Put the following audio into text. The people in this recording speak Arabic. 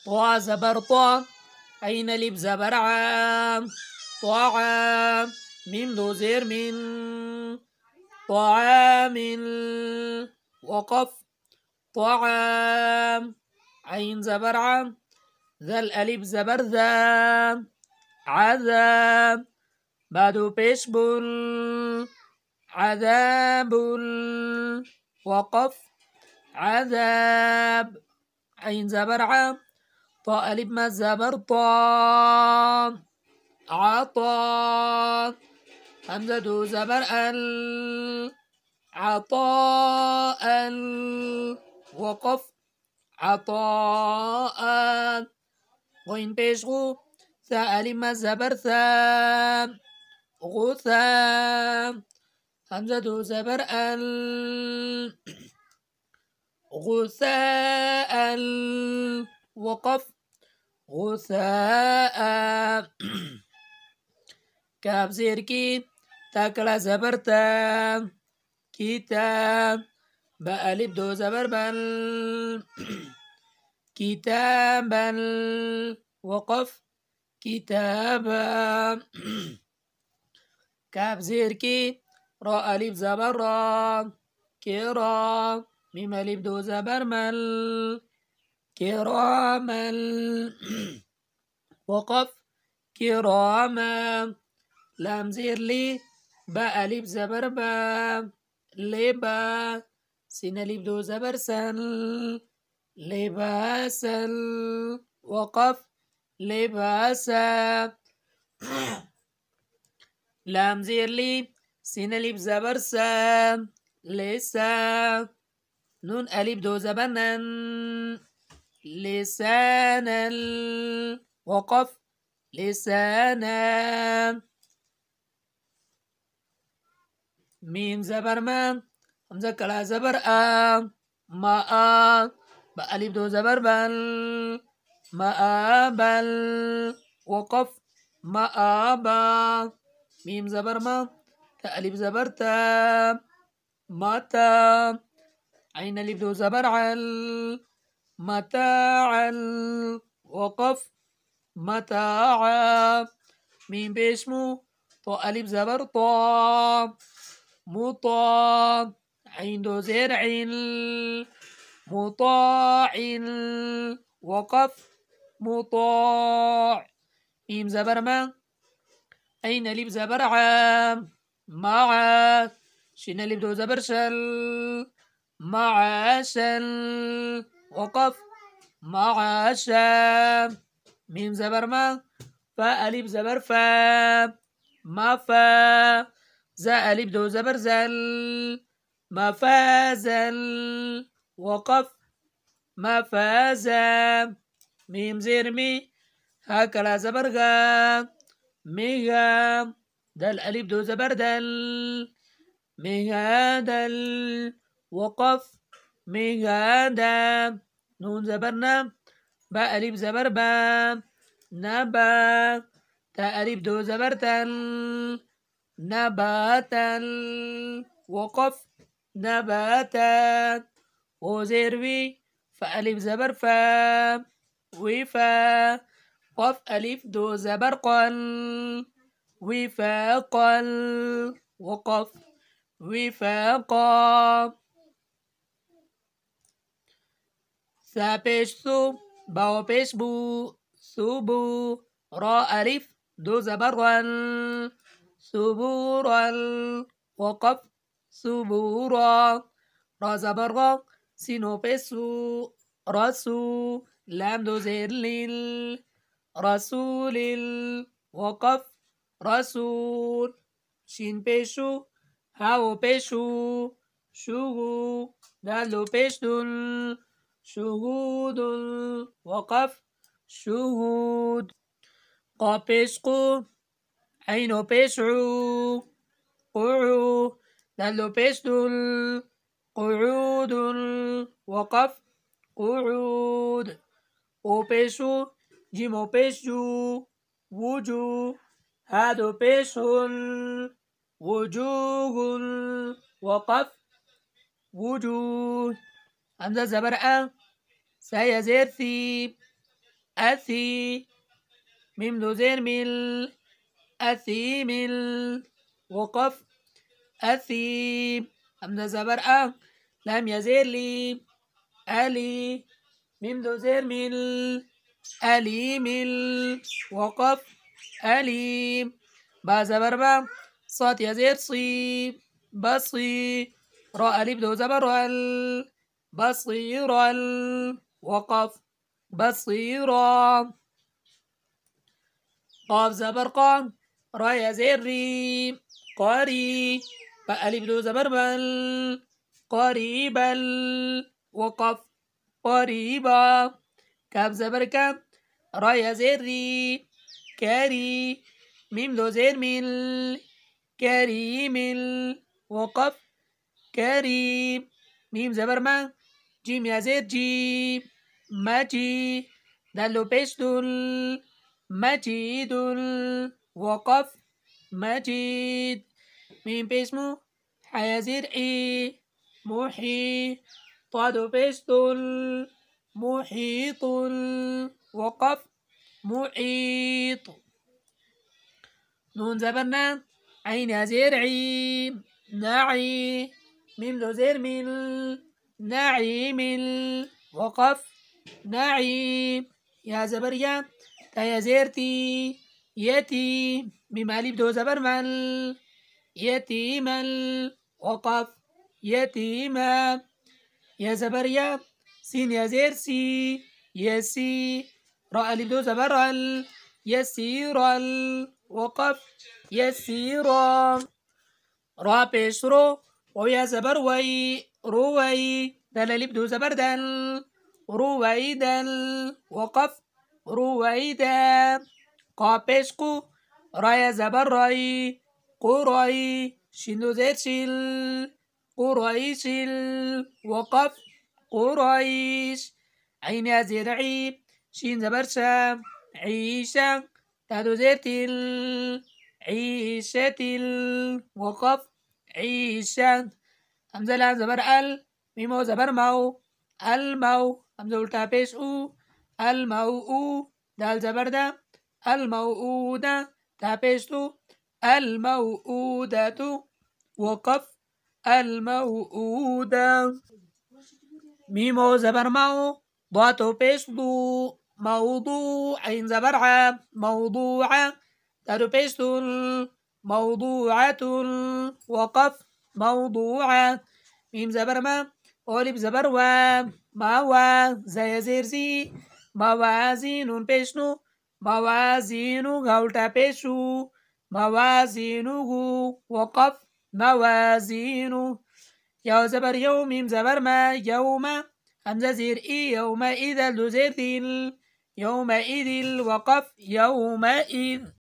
طا زبر طا، عين ألف زبر عام، طعام. ميم دو زير من، طعام. وقف، طعام. عين زبر عام، ذا الألف زبر ذا، عذاب. بعده بيش بول، عذاب. وقف، عذاب. عين زبر عام، طاء ألف ما زبر طا، عطا. همزة دو زبر ال، عطاء. وقف، عطاء. غين بيش غو، ثاء ألف ما زبر ثا، غثا. همزة دو زبر ال، غثاء. وقف، غثاء. كاف زير كي، تاكلا زبر تا، كتاب. باء ألف دو زبر بل، كتابا. وقف، كتابا. كاف زير كي، راء ألف زبر را، كرام. ميم ألف دو زبر مل، كراما. وقف، كراما. لام زير لي، باء ألف زبر با، لبا. سين ألف دو زبر سن، لباسا. وقف، لباسا. لام زير لي، سين ألف زبر سا، لسا. نون ألف دو زبر نن، لسانا. وقف، لسانا. ميم زبر ما، همزة كلا زبر آ، ما آ. بألف دو زبر بل، ما آ بل. وقف، ما آ با. ميم زبر ما، تألف زبر تا، متى. عين ألف دو زبر عل، متاعا. وقف، متاعا. ميم بيشمو، طاء ألف زبر طا، مطاع. عين دو زير عين، مطاع. وقف، مطاع. ميم زبر ما، عين ألف زبر عام، مع. شين ألف دو زبر شل، معاشل. وقف، معاشا. ميم زبر ما، فا ألف زبر فا، ما فا. زا ألف دو زبر زل، مفازل. وقف، مفازا. ميم زير مي، هكلا زبر غا، ميغا. دال ألف دو زبر دل، ميغادل. وقف، ميغادا. نون زبرنا، با ألف زبر با، نبا. تا ألف دو زبر تل، نباتا. وقف، نباتا. وزير وي، فألف زبر فا، وفا. قف ألف دو زبر قل، وفاقا. وقف، وفاقا. ثا بيش ثو، باو بيش بو، ثبو. را ألف دو زبر رن، ثبورا. وقف، ثبورا. را زبر را، سينو بيسو، رسو. لام دو زير ليل، رسول. وقف، رسول. شين بيشو، هاو بيشو، شوغو. دالو بيشدل، شهود. وقف، شهود. قا بيشقو، عينو بيشعو، قعو. دالو بيشدل، قعود. وقف، قعود. او بيشو، جيمو بيشجو، وجو. هادو بيشهن، وجوه. وقف، وجوه. همزة زبر أ، سايا زير ثي، أثي ميم دو زير مل أثيمل وقف أثيم همزة زبر أ لام يزير لي ألي ميم دو زير مل أليمل وقف أليم با زبر با صاد يزير صي بصي را ألف دو زبر ال بصير وقف بصيرا قاف زبر قام را يزير ري قاري با ألف دو زبر بل قريبا وقف قريبا كاف زبر كام را يزير ري كاري ميم دو زير مل كريم وقف كريم ميم زبر ما جيم يزير جي مجي دالو بيش دول مجيد وقف مجيد ميم بيش مو حيزير اي محي طادو بيش دول محيط وقف محيط نون زبرنا عين يزير عي نعي ميم دو زير مل نعيم وقف نعيم يا زبر يا تا يزير تي يتي ميم ألف دو زبر مل يتيمل وقف يتيما يا زبر يا سين يزير سي يسي را ألف دو زبر ال يسير وقف يسيرا را پیش رو ويا زبر وي روي دال ألف دو زبر دل رويدل وقف رويدا قا پیش قو رايا زبر راي قراي شين دو زير شيل قريشل وقف قريش عين يا زير عيب شين زبر شام عيشة تادو زير تل عيشة وقف عيشة همزة لام زبر ال ميمو زبر مو المو همزة التا بيش او المو دال زبر دا الموؤودة تا بيش تو الموؤودة وقف الموؤودة ميمو زبر مو ضاتو بيش دو موضوع عين زبر ع موضوعة تادو بيش تل موضوعة وقف موضوعة ميم زبر ما أولب زبر و ما و زي زير زي موازين بيشنو موازين غولتا بيشو موازينه وقف موازين يا زبر يوم ميم زبر ما يوم همزة زير إي يومئذ دو زير ذل يومئذ وقف يومئذ